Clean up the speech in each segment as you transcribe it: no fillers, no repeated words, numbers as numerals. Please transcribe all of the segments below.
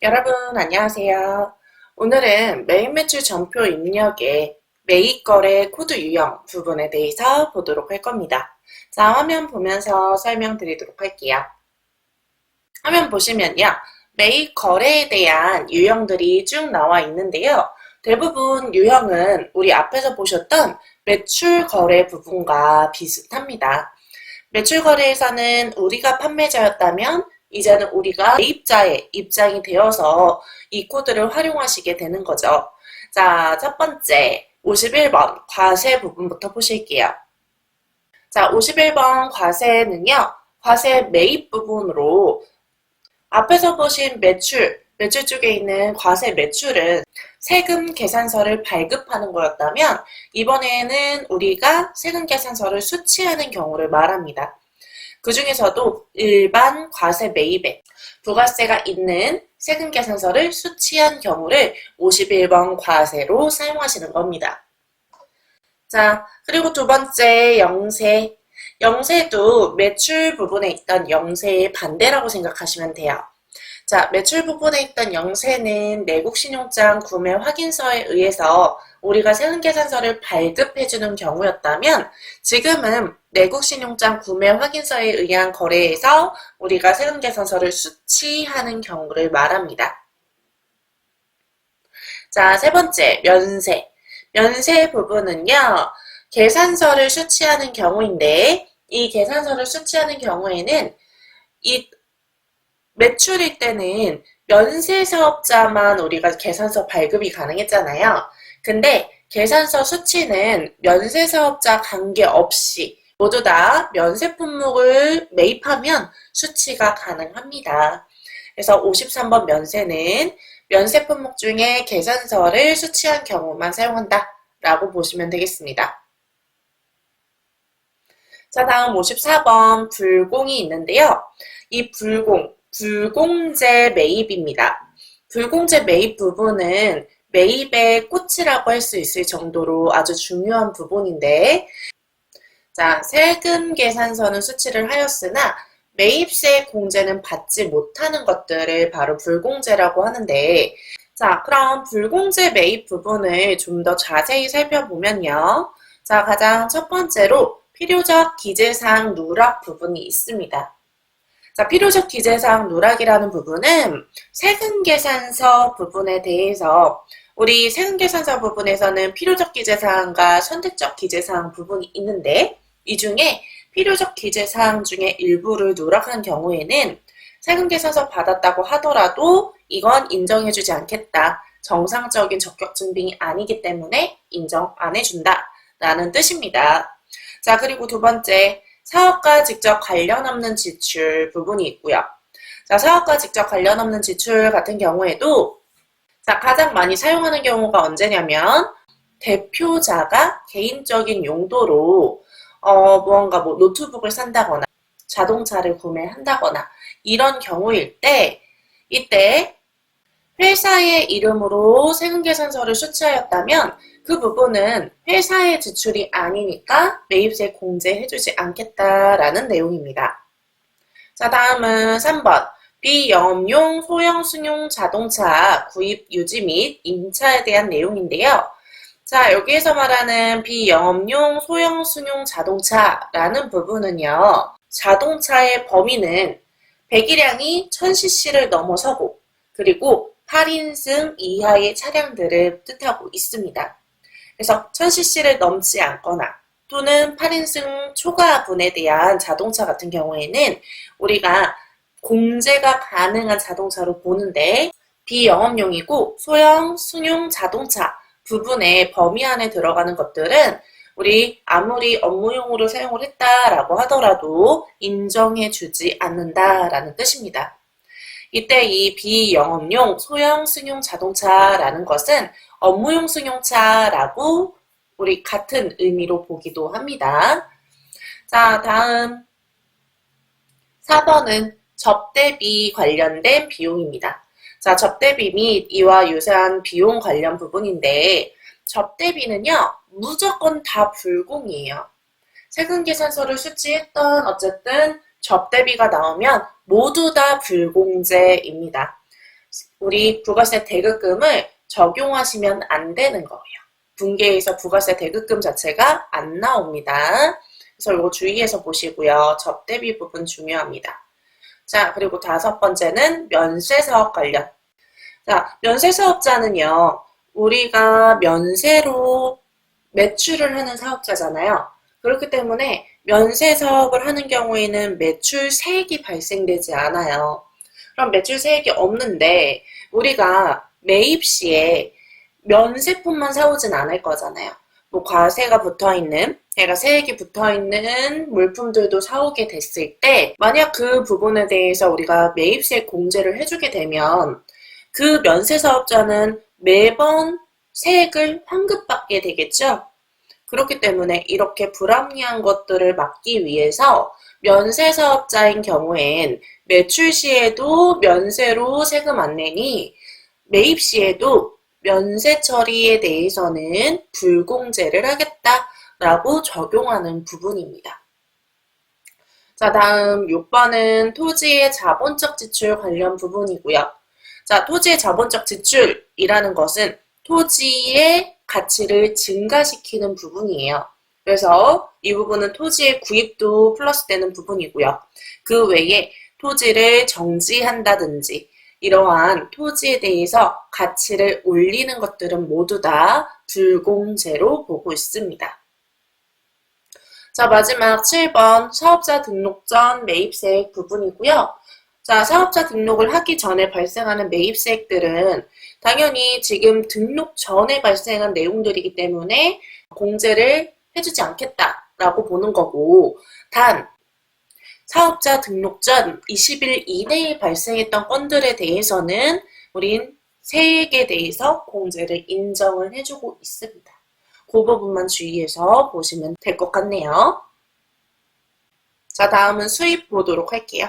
여러분 안녕하세요. 오늘은 매입 매출 전표 입력의 매입 거래 코드 유형 부분에 대해서 보도록 할 겁니다. 자, 화면 보면서 설명드리도록 할게요. 화면 보시면요. 매입 거래에 대한 유형들이 쭉 나와 있는데요. 대부분 유형은 우리 앞에서 보셨던 매출 거래 부분과 비슷합니다. 매출 거래에서는 우리가 판매자였다면 이제는 우리가 매입자의 입장이 되어서 이 코드를 활용하시게 되는 거죠. 자, 첫 번째 51번 과세 부분부터 보실게요. 자, 51번 과세는요. 과세 매입 부분으로 앞에서 보신 매출 쪽에 있는 과세 매출은 세금 계산서를 발급하는 거였다면 이번에는 우리가 세금 계산서를 수취하는 경우를 말합니다. 그 중에서도 일반 과세 매입에 부가세가 있는 세금 계산서를 수취한 경우를 51번 과세로 사용하시는 겁니다. 자, 그리고 두 번째 영세. 영세도 매출 부분에 있던 영세의 반대라고 생각하시면 돼요. 자, 매출 부분에 있던 영세는 내국신용장 구매 확인서에 의해서 우리가 세금계산서를 발급해주는 경우였다면 지금은 내국신용장 구매 확인서에 의한 거래에서 우리가 세금계산서를 수취하는 경우를 말합니다. 자, 세 번째, 면세. 면세 부분은요, 계산서를 수취하는 경우인데 이 계산서를 수취하는 경우에는 이 매출일 때는 면세사업자만 우리가 계산서 발급이 가능했잖아요. 근데 계산서 수취는 면세사업자 관계없이 모두 다 면세 품목을 매입하면 수취가 가능합니다. 그래서 53번 면세는 면세 품목 중에 계산서를 수취한 경우만 사용한다 라고 보시면 되겠습니다. 자, 다음 54번 불공이 있는데요. 이 불공제 매입입니다. 불공제 매입 부분은 매입의 꽃이라고 할 수 있을 정도로 아주 중요한 부분인데, 자, 세금 계산서는 수취를 하였으나 매입세 공제는 받지 못하는 것들을 바로 불공제라고 하는데, 자, 그럼 불공제 매입 부분을 좀 더 자세히 살펴보면요. 자, 가장 첫 번째로 필요적 기재사항 누락 부분이 있습니다. 자, 필요적 기재사항 누락이라는 부분은 세금계산서 부분에 대해서 우리 세금계산서 부분에서는 필요적 기재사항과 선택적 기재사항 부분이 있는데 이 중에 필요적 기재사항 중에 일부를 누락한 경우에는 세금계산서 받았다고 하더라도 이건 인정해주지 않겠다. 정상적인 적격 증빙이 아니기 때문에 인정 안 해준다. 라는 뜻입니다. 자, 그리고 두 번째. 사업과 직접 관련 없는 지출 부분이 있고요. 자, 사업과 직접 관련 없는 지출 같은 경우에도 자, 가장 많이 사용하는 경우가 언제냐면 대표자가 개인적인 용도로 무언가 노트북을 산다거나 자동차를 구매한다거나 이런 경우일 때 이때 회사의 이름으로 세금계산서를 수취하였다면 그 부분은 회사의 지출이 아니니까 매입세 공제해주지 않겠다라는 내용입니다. 자, 다음은 3번. 비영업용 소형 승용 자동차 구입 유지 및 임차에 대한 내용인데요. 자, 여기에서 말하는 비영업용 소형 승용 자동차라는 부분은요. 자동차의 범위는 배기량이 1000cc를 넘어서고 그리고 8인승 이하의 차량들을 뜻하고 있습니다. 그래서 1000cc를 넘지 않거나 또는 8인승 초과분에 대한 자동차 같은 경우에는 우리가 공제가 가능한 자동차로 보는데 비영업용이고 소형, 승용 자동차 부분의 범위 안에 들어가는 것들은 우리 아무리 업무용으로 사용을 했다라고 하더라도 인정해주지 않는다라는 뜻입니다. 이때 이 비영업용 소형 승용 자동차라는 것은 업무용 승용차라고 우리 같은 의미로 보기도 합니다. 자, 다음 4번은 접대비 관련된 비용입니다. 자, 접대비 및 이와 유사한 비용 관련 부분인데 접대비는요, 무조건 다 불공이에요. 세금계산서를 수취했던 어쨌든 접대비가 나오면 모두 다 불공제입니다. 우리 부가세 대급금을 적용하시면 안 되는 거예요. 분계에서 부가세 대급금 자체가 안 나옵니다. 그래서 이거 주의해서 보시고요. 접대비 부분 중요합니다. 자, 그리고 5번째는 면세사업 관련. 자, 면세사업자는요, 우리가 면세로 매출을 하는 사업자잖아요. 그렇기 때문에 면세사업을 하는 경우에는 매출세액이 발생되지 않아요. 그럼 매출세액이 없는데 우리가 매입 시에 면세품만 사오진 않을 거잖아요. 뭐 과세가 붙어있는, 그러니까 세액이 붙어있는 물품들도 사오게 됐을 때 만약 그 부분에 대해서 우리가 매입세 공제를 해주게 되면 그 면세사업자는 매번 세액을 환급받게 되겠죠. 그렇기 때문에 이렇게 불합리한 것들을 막기 위해서 면세사업자인 경우엔 매출 시에도 면세로 세금 안 내니 매입 시에도 면세 처리에 대해서는 불공제를 하겠다라고 적용하는 부분입니다. 자, 다음 6번은 토지의 자본적 지출 관련 부분이고요. 자, 토지의 자본적 지출이라는 것은 토지의 가치를 증가시키는 부분이에요. 그래서 이 부분은 토지의 구입도 플러스되는 부분이고요. 그 외에 토지를 정지한다든지 이러한 토지에 대해서 가치를 올리는 것들은 모두 다 불공제로 보고 있습니다. 자, 마지막 7번 사업자 등록 전 매입세액 부분이고요. 자, 사업자 등록을 하기 전에 발생하는 매입세액들은 당연히 지금 등록 전에 발생한 내용들이기 때문에 공제를 해주지 않겠다라고 보는 거고, 단 사업자 등록 전 20일 이내에 발생했던 건들에 대해서는 우린 세액에 대해서 공제를 인정을 해주고 있습니다. 그 부분만 주의해서 보시면 될 것 같네요. 자, 다음은 수입 보도록 할게요.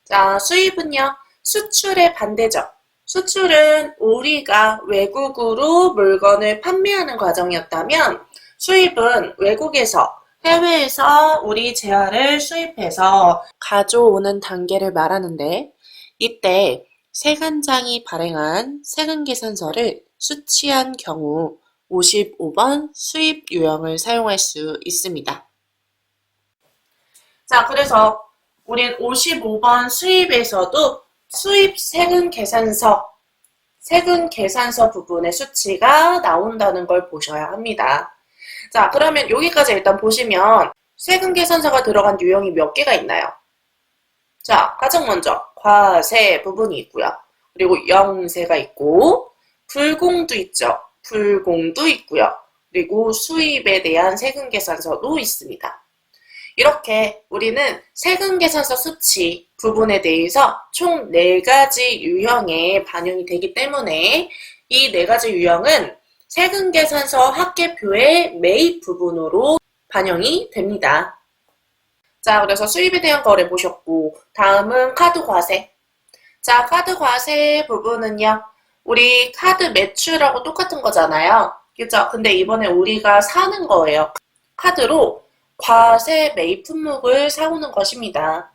자, 수입은요, 수출의 반대죠. 수출은 우리가 외국으로 물건을 판매하는 과정이었다면 수입은 외국에서 해외에서 우리 재화를 수입해서 가져오는 단계를 말하는데 이때 세관장이 발행한 세금계산서를 수취한 경우 55번 수입 유형을 사용할 수 있습니다. 자, 그래서 우린 55번 수입에서도 수입 세금계산서, 세금계산서 부분의 수치가 나온다는 걸 보셔야 합니다. 자, 그러면 여기까지 일단 보시면 세금계산서가 들어간 유형이 몇 개가 있나요? 자, 가장 먼저 과세 부분이 있고요. 그리고 영세가 있고 불공도 있죠. 불공도 있고요. 그리고 수입에 대한 세금계산서도 있습니다. 이렇게 우리는 세금계산서 수치 부분에 대해서 총 4가지 유형에 반영이 되기 때문에 이 4가지 유형은 세금계산서 합계표의 매입 부분으로 반영이 됩니다. 자, 그래서 수입에 대한 거래 보셨고 다음은 카드 과세. 자, 카드 과세 부분은요. 우리 카드 매출하고 똑같은 거잖아요. 그죠? 근데 이번에 우리가 사는 거예요. 카드로 과세 매입 품목을 사오는 것입니다.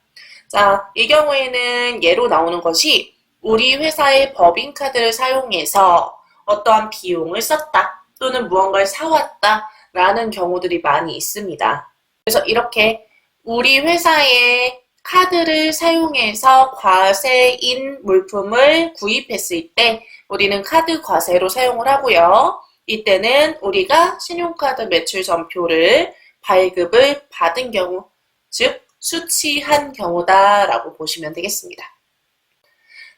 자, 이 경우에는 예로 나오는 것이 우리 회사의 법인카드를 사용해서 어떠한 비용을 썼다 또는 무언가를 사왔다 라는 경우들이 많이 있습니다. 그래서 이렇게 우리 회사의 카드를 사용해서 과세인 물품을 구입했을 때 우리는 카드 과세로 사용을 하고요. 이때는 우리가 신용카드 매출 전표를 발급을 받은 경우, 즉 수취한 경우다라고 보시면 되겠습니다.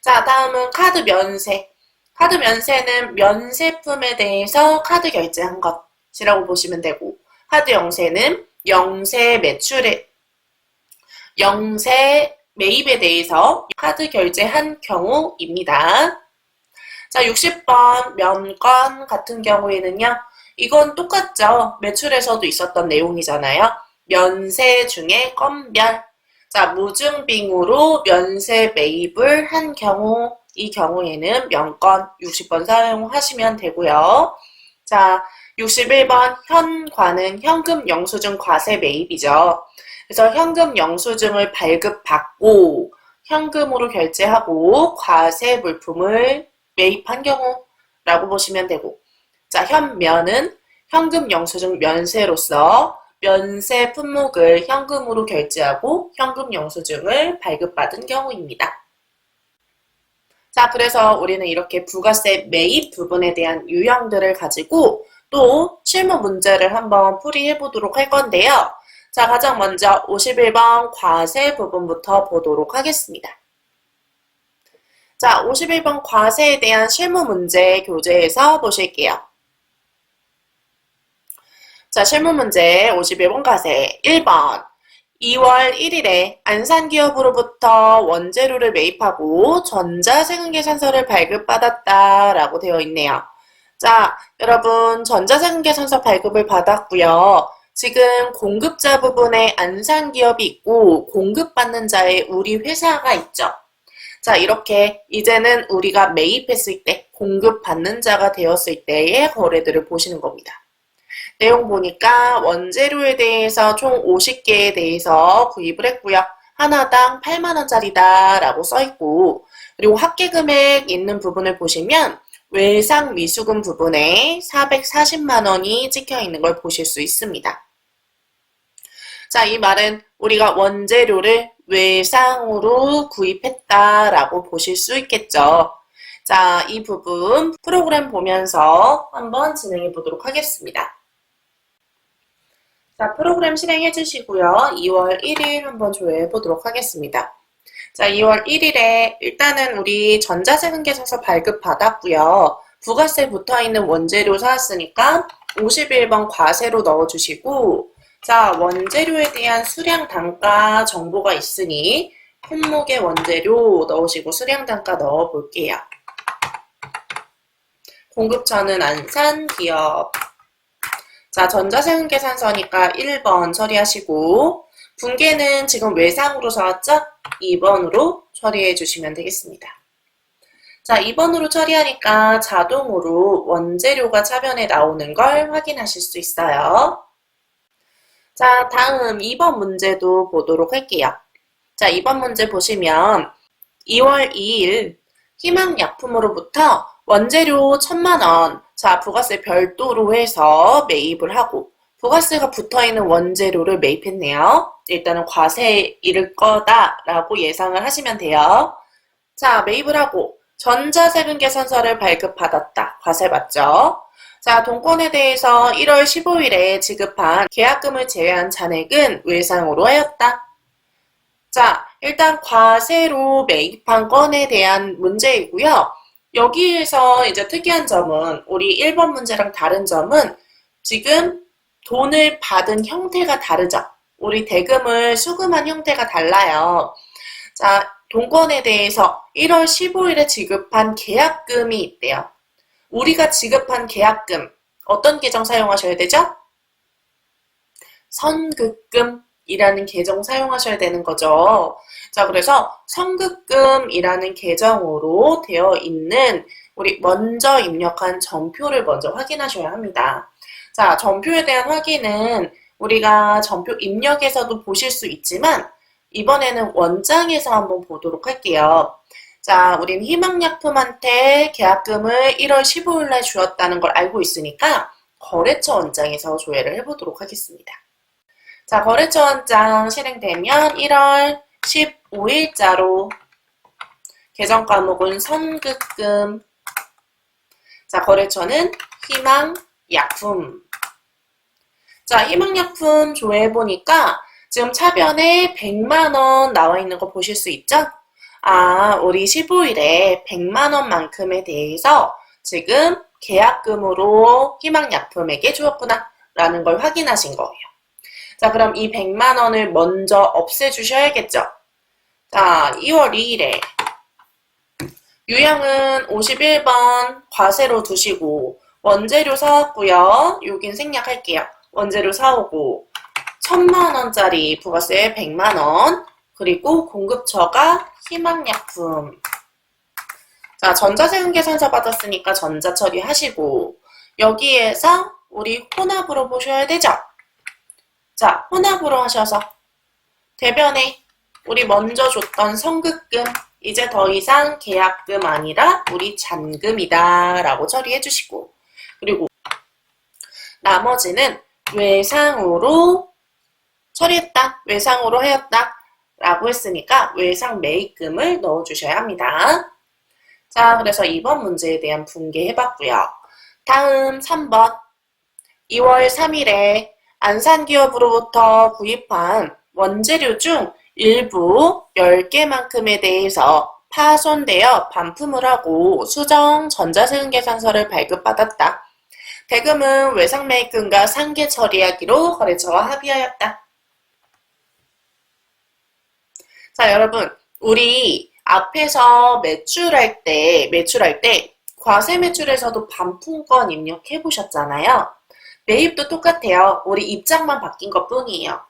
자, 다음은 카드 면세. 카드 면세는 면세품에 대해서 카드 결제한 것이라고 보시면 되고, 카드 영세는 영세 매출에, 영세 매입에 대해서 카드 결제한 경우입니다. 자, 60번 면건 같은 경우에는요. 이건 똑같죠. 매출에서도 있었던 내용이잖아요. 면세 중에 건별. 자, 무증빙으로 면세 매입을 한 경우, 이 경우에는 면건 60번 사용하시면 되고요. 자, 61번 현과는 현금 영수증 과세 매입이죠. 그래서 현금 영수증을 발급받고 현금으로 결제하고 과세 물품을 매입한 경우라고 보시면 되고, 자, 현면은 현금 영수증 면세로서 면세 품목을 현금으로 결제하고 현금 영수증을 발급받은 경우입니다. 자, 그래서 우리는 이렇게 부가세 매입 부분에 대한 유형들을 가지고 또 실무 문제를 한번 풀이해 보도록 할 건데요. 자, 가장 먼저 51번 과세 부분부터 보도록 하겠습니다. 자, 51번 과세에 대한 실무 문제 교재에서 보실게요. 자, 실무 문제 51번 과세 1번 2월 1일에 안산기업으로부터 원재료를 매입하고 전자세금계산서를 발급받았다라고 되어 있네요. 자, 여러분 전자세금계산서 발급을 받았고요. 지금 공급자 부분에 안산기업이 있고 공급받는 자에 우리 회사가 있죠. 자, 이렇게 이제는 우리가 매입했을 때 공급받는 자가 되었을 때의 거래들을 보시는 겁니다. 내용 보니까 원재료에 대해서 총 50개에 대해서 구입을 했고요. 하나당 8만원짜리다 라고 써있고, 그리고 합계금액 있는 부분을 보시면 외상 미수금 부분에 440만원이 찍혀있는 걸 보실 수 있습니다. 자, 이 말은 우리가 원재료를 외상으로 구입했다라고 보실 수 있겠죠. 자, 이 부분 프로그램 보면서 한번 진행해 보도록 하겠습니다. 자, 프로그램 실행해 주시고요. 2월 1일 한번 조회해 보도록 하겠습니다. 자, 2월 1일에 일단은 우리 전자세금계산서 발급 받았고요. 부가세 붙어있는 원재료 사왔으니까 51번 과세로 넣어주시고, 자, 원재료에 대한 수량 단가 정보가 있으니 품목의 원재료 넣으시고 수량 단가 넣어 볼게요. 공급처는 안산기업. 자, 전자세금계산서니까 1번 처리하시고, 분계는 지금 외상으로 사왔죠? 2번으로 처리해 주시면 되겠습니다. 자, 2번으로 처리하니까 자동으로 원재료가 차변에 나오는 걸 확인하실 수 있어요. 자, 다음 2번 문제도 보도록 할게요. 자, 2번 문제 보시면 2월 2일 희망약품으로부터 원재료 1,000만원, 자, 부가세 별도로 해서 매입을 하고 부가세가 붙어있는 원재료를 매입했네요. 일단은 과세에 이를 거다라고 예상을 하시면 돼요. 자, 매입을 하고 전자세금계산서를 발급받았다. 과세 맞죠? 자, 동권에 대해서 1월 15일에 지급한 계약금을 제외한 잔액은 외상으로 하였다. 자, 일단 과세로 매입한 건에 대한 문제이고요. 여기에서 이제 특이한 점은 우리 1번 문제랑 다른 점은 지금 돈을 받은 형태가 다르죠. 우리 대금을 수금한 형태가 달라요. 자, 동권에 대해서 1월 15일에 지급한 계약금이 있대요. 우리가 지급한 계약금, 어떤 계정 사용하셔야 되죠? 선급금이라는 계정 사용하셔야 되는 거죠. 자, 그래서 선급금이라는 계정으로 되어 있는 우리 먼저 입력한 전표를 먼저 확인하셔야 합니다. 자, 전표에 대한 확인은 우리가 전표 입력에서도 보실 수 있지만 이번에는 원장에서 한번 보도록 할게요. 자, 우린 희망약품한테 계약금을 1월 15일 날 주었다는 걸 알고 있으니까 거래처 원장에서 조회를 해보도록 하겠습니다. 자, 거래처 원장 실행되면 1월 15일자로 계정 과목은 선급금. 자, 거래처는 희망약품. 자, 희망약품 조회해보니까 지금 차변에 100만원 나와 있는 거 보실 수 있죠? 아, 우리 15일에 100만원만큼에 대해서 지금 계약금으로 희망약품에게 주었구나 라는 걸 확인하신 거예요. 자, 그럼 이 100만원을 먼저 없애주셔야겠죠? 자, 2월 2일에 유형은 51번 과세로 두시고 원재료 사왔고요. 여긴 생략할게요. 원재료 사오고 1,000만원짜리 부가세 100만원, 그리고 공급처가 희망약품. 자, 전자세금계산서 받았으니까 전자 처리하시고 여기에서 우리 혼합으로 보셔야 되죠? 자, 혼합으로 하셔서 대변에 우리 먼저 줬던 선급금, 이제 더 이상 계약금 아니라 우리 잔금이다 라고 처리해 주시고, 그리고 나머지는 외상으로 처리했다, 외상으로 하였다 라고 했으니까 외상 매입금을 넣어 주셔야 합니다. 자, 그래서 이번 문제에 대한 분개해봤고요. 다음 3번. 2월 3일에 안산기업으로부터 구입한 원재료 중 일부 10개만큼에 대해서 파손되어 반품을 하고 수정 전자세금계산서를 발급받았다. 대금은 외상매입금과 상계 처리하기로 거래처와 합의하였다. 자, 여러분, 우리 앞에서 매출할 때 과세 매출에서도 반품권 입력해 보셨잖아요. 매입도 똑같아요. 우리 입장만 바뀐 것 뿐이에요.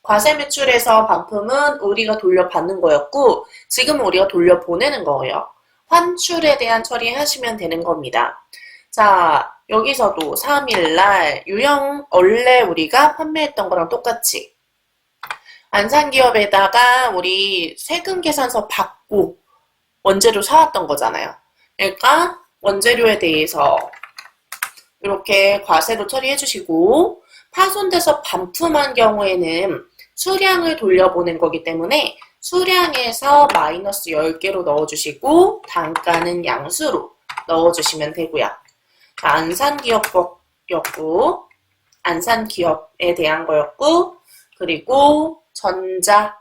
과세 매출에서 반품은 우리가 돌려받는 거였고, 지금은 우리가 돌려보내는 거예요. 환출에 대한 처리하시면 되는 겁니다. 자, 여기서도 3일날 유형 원래 우리가 판매했던 거랑 똑같이 안산기업에다가 우리 세금 계산서 받고 원재료 사왔던 거잖아요. 그러니까 원재료에 대해서 이렇게 과세로 처리해 주시고, 파손돼서 반품한 경우에는 수량을 돌려보낸 거기 때문에 수량에서 마이너스 10개로 넣어주시고 단가는 양수로 넣어주시면 되고요. 자, 안산기업이었고, 안산기업에 대한 거였고, 그리고 전자,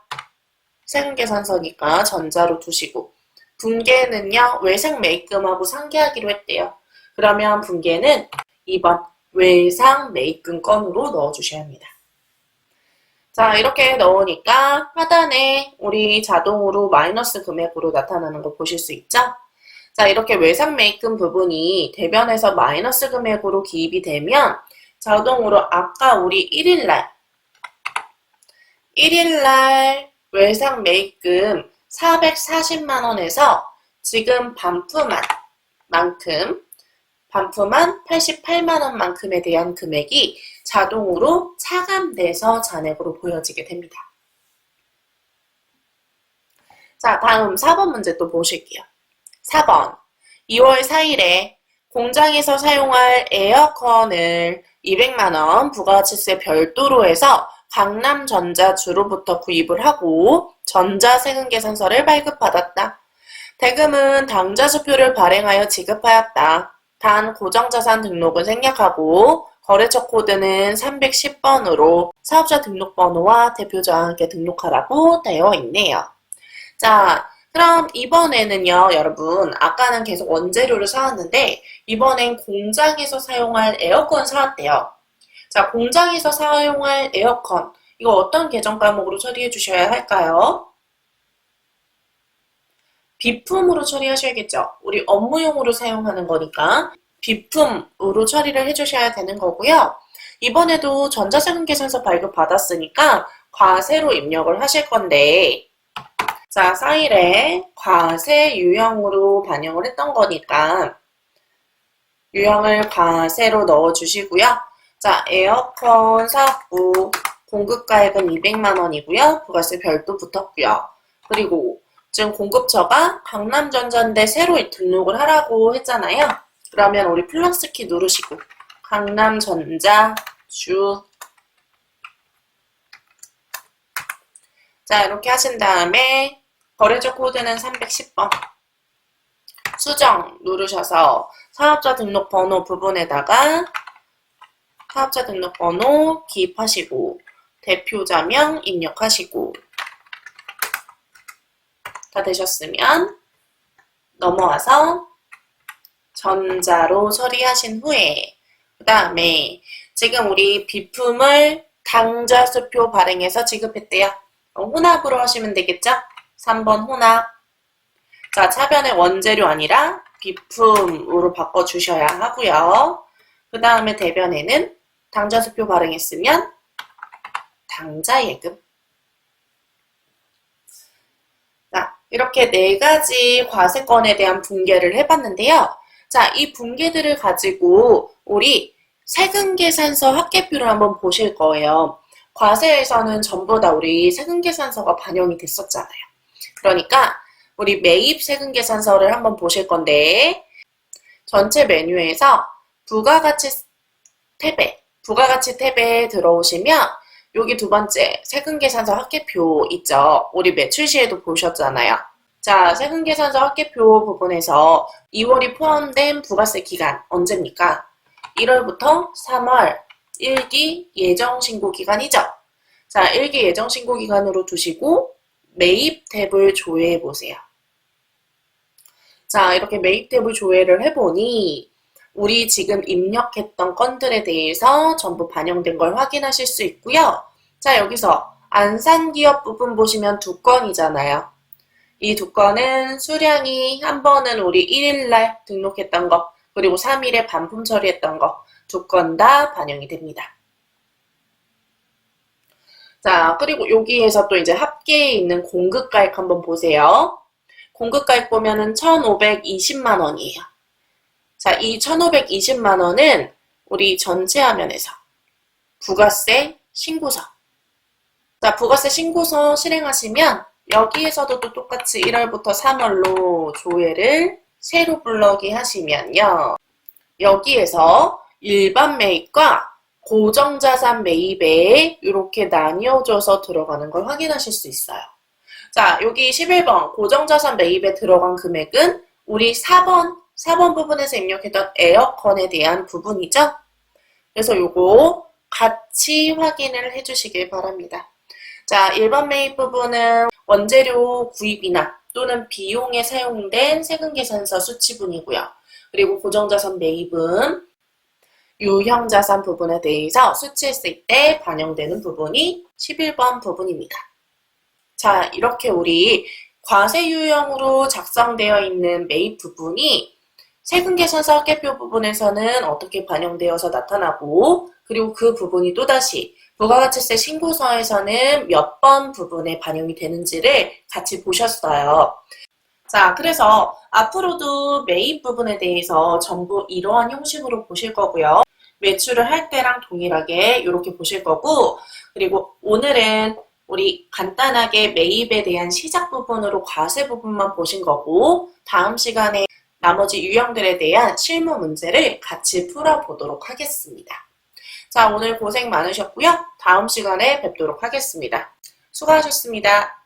세금계산서니까 전자로 두시고, 분계는요, 외상매입금하고 상계하기로 했대요. 그러면 분계는 2번 외상매입금 건으로 넣어주셔야 합니다. 자, 이렇게 넣으니까 하단에 우리 자동으로 마이너스 금액으로 나타나는 거 보실 수 있죠? 자, 이렇게 외상매입금 부분이 대변에서 마이너스 금액으로 기입이 되면 자동으로 아까 우리 1일날 외상매입금 440만 원에서 지금 반품한 88만 원만큼에 대한 금액이 자동으로 차감돼서 잔액으로 보여지게 됩니다. 자, 다음 4번 문제 또 보실게요. 4번. 2월 4일에 공장에서 사용할 에어컨을 200만 원 부가가치세 별도로 해서 강남전자주로부터 구입을 하고 전자세금계산서를 발급받았다. 대금은 당좌수표를 발행하여 지급하였다. 단 고정자산 등록은 생략하고 거래처 코드는 310번으로 사업자 등록번호와 대표자와 함께 등록하라고 되어 있네요. 자, 그럼 이번에는요, 여러분, 아까는 계속 원재료를 사왔는데 이번엔 공장에서 사용할 에어컨 사왔대요. 자, 공장에서 사용할 에어컨, 이거 어떤 계정 과목으로 처리해 주셔야 할까요? 비품으로 처리하셔야겠죠. 우리 업무용으로 사용하는 거니까 비품으로 처리를 해주셔야 되는 거고요. 이번에도 전자세금계산서 발급받았으니까 과세로 입력을 하실 건데, 자, 4일에 과세 유형으로 반영을 했던 거니까 유형을 과세로 넣어주시고요. 자, 에어컨 사고 공급가액은 200만 원이고요. 부가세 별도 붙었고요. 그리고 지금 공급처가 강남전자인데 새로 등록을 하라고 했잖아요. 그러면 우리 플러스 키 누르시고 강남전자 주, 자, 이렇게 하신 다음에 거래처 코드는 310번 수정 누르셔서 사업자 등록번호 부분에다가 사업자 등록번호 기입하시고 대표자명 입력하시고 다 되셨으면 넘어와서 전자로 처리하신 후에 그 다음에 지금 우리 비품을 당좌수표 발행해서 지급했대요. 혼합으로 하시면 되겠죠? 3번 혼합. 자, 차변의 원재료 아니라 비품으로 바꿔주셔야 하고요. 그 다음에 대변에는 당좌수표 발행했으면 당좌예금. 자, 이렇게 4가지 과세건에 대한 분개를 해봤는데요. 자, 이 분개들을 가지고 우리 세금계산서 합계표를 한번 보실 거예요. 과세에서는 전부 다 우리 세금계산서가 반영이 됐었잖아요. 그러니까 우리 매입 세금계산서를 한번 보실 건데 전체 메뉴에서 부가가치 탭에 들어오시면 여기 두 번째 세금계산서 합계표 있죠. 우리 매출 시에도 보셨잖아요. 자, 세금계산서 합계표 부분에서 2월이 포함된 부가세 기간 언제입니까? 1월부터 3월 1기 예정신고 기간이죠. 자, 1기 예정신고 기간으로 두시고 매입 탭을 조회해 보세요. 자, 이렇게 매입 탭을 조회를 해보니 우리 지금 입력했던 건들에 대해서 전부 반영된 걸 확인하실 수 있고요. 자, 여기서 안산기업 부분 보시면 두 건이잖아요. 이 두 건은 수량이 한 번은 우리 1일날 등록했던 거, 그리고 3일에 반품 처리했던 거, 두 건 다 반영이 됩니다. 자, 그리고 여기에서 또 이제 합계에 있는 공급가액 한번 보세요. 공급가액 보면은 1,520만 원이에요. 자, 이 1,520만 원은 우리 전체 화면에서 부가세 신고서. 자, 부가세 신고서 실행하시면 여기에서도 또 똑같이 1월부터 3월로 조회를 새로 불러기 하시면요. 여기에서 일반 매입과 고정자산 매입에 이렇게 나뉘어져서 들어가는 걸 확인하실 수 있어요. 자, 여기 11번 고정자산 매입에 들어간 금액은 우리 4번 부분에서 입력했던 에어컨에 대한 부분이죠. 그래서 요거 같이 확인을 해주시길 바랍니다. 자, 일반 매입 부분은 원재료 구입이나 또는 비용에 사용된 세금계산서 수치분이고요. 그리고 고정자산 매입은 유형자산 부분에 대해서 수치했을 때 반영되는 부분이 11번 부분입니다. 자, 이렇게 우리 과세 유형으로 작성되어 있는 매입 부분이 세금계산서 합계표 부분에서는 어떻게 반영되어서 나타나고, 그리고 그 부분이 또다시 부가가치세 신고서에서는 몇 번 부분에 반영이 되는지를 같이 보셨어요. 자, 그래서 앞으로도 매입 부분에 대해서 전부 이러한 형식으로 보실 거고요. 매출을 할 때랑 동일하게 이렇게 보실 거고, 그리고 오늘은 우리 간단하게 매입에 대한 시작 부분으로 과세 부분만 보신 거고, 다음 시간에 나머지 유형들에 대한 실무 문제를 같이 풀어보도록 하겠습니다. 자, 오늘 고생 많으셨고요. 다음 시간에 뵙도록 하겠습니다. 수고하셨습니다.